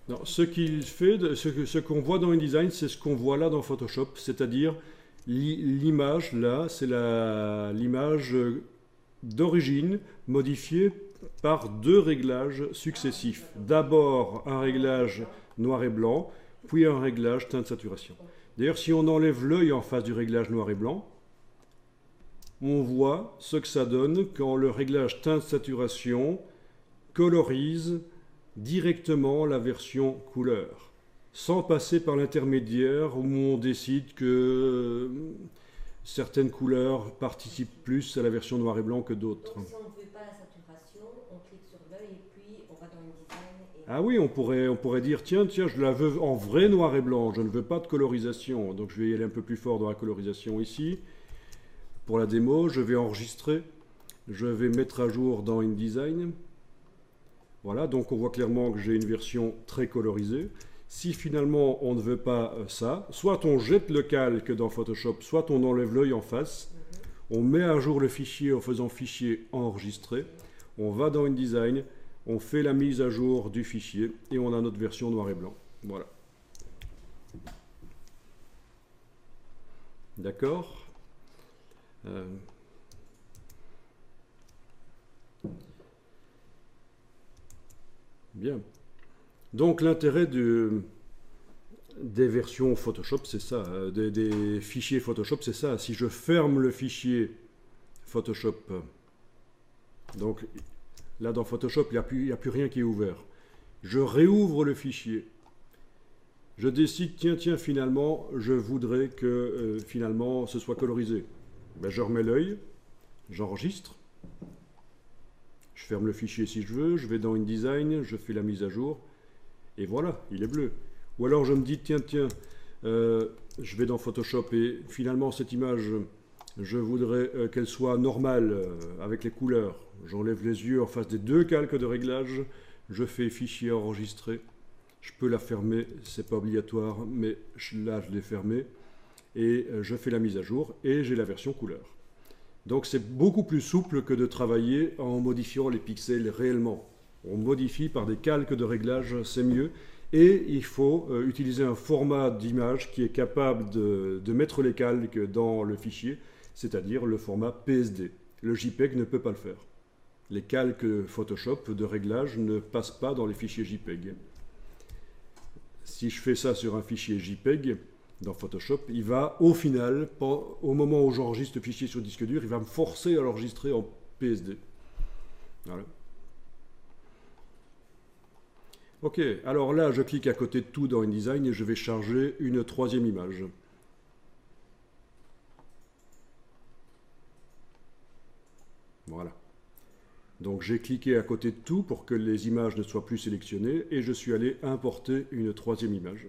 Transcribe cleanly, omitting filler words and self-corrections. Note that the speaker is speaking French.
Non, ce qu'il fait, ce qu'on voit dans InDesign, c'est ce qu'on voit là dans Photoshop, c'est-à-dire l'image là, c'est l'image d'origine modifiée par deux réglages successifs. D'abord un réglage noir et blanc, puis un réglage teinte saturation. D'ailleurs, si on enlève l'œil en face du réglage noir et blanc, on voit ce que ça donne quand le réglage teinte saturation colorise directement la version couleur, sans passer par l'intermédiaire où on décide que certaines couleurs participent plus à la version noir et blanc que d'autres. Donc si on ne veut pas la saturation, on clique sur l'œil et puis on va dans InDesign. Ah oui, on pourrait dire, tiens, je la veux en vrai noir et blanc, je ne veux pas de colorisation. Donc je vais y aller un peu plus fort dans la colorisation ici. Pour la démo, je vais enregistrer, je vais mettre à jour dans InDesign. Voilà, donc on voit clairement que j'ai une version très colorisée. Si finalement on ne veut pas ça, soit on jette le calque dans Photoshop, soit on enlève l'œil en face. On met à jour le fichier en faisant fichier enregistré. On va dans InDesign, on fait la mise à jour du fichier et on a notre version noir et blanc. Voilà. D'accord. Bien. Donc l'intérêt des versions Photoshop, c'est ça, des fichiers Photoshop, c'est ça. Si je ferme le fichier Photoshop, donc là dans Photoshop, il n'y a plus rien qui est ouvert. Je réouvre le fichier. Je décide, tiens, finalement, je voudrais que finalement ce soit colorisé. Ben, je remets l'œil, j'enregistre. Je ferme le fichier si je veux, je vais dans InDesign, je fais la mise à jour, et voilà, il est bleu. Ou alors je me dis, tiens, je vais dans Photoshop et finalement cette image, je voudrais qu'elle soit normale avec les couleurs. J'enlève les yeux en face des deux calques de réglage, je fais fichier enregistré. Je peux la fermer, c'est pas obligatoire, mais là je l'ai fermée. Et je fais la mise à jour et j'ai la version couleur. Donc c'est beaucoup plus souple que de travailler en modifiant les pixels réellement. On modifie par des calques de réglage, c'est mieux. Et il faut utiliser un format d'image qui est capable de mettre les calques dans le fichier, c'est-à-dire le format PSD. Le JPEG ne peut pas le faire. Les calques Photoshop de réglage ne passent pas dans les fichiers JPEG. Si je fais ça sur un fichier JPEG, dans Photoshop, il va au final, au moment où j'enregistre le fichier sur disque dur, il va me forcer à l'enregistrer en PSD. Voilà. Ok, alors là, je clique à côté de tout dans InDesign et je vais charger une troisième image. Voilà. Donc j'ai cliqué à côté de tout pour que les images ne soient plus sélectionnées et je suis allé importer une troisième image.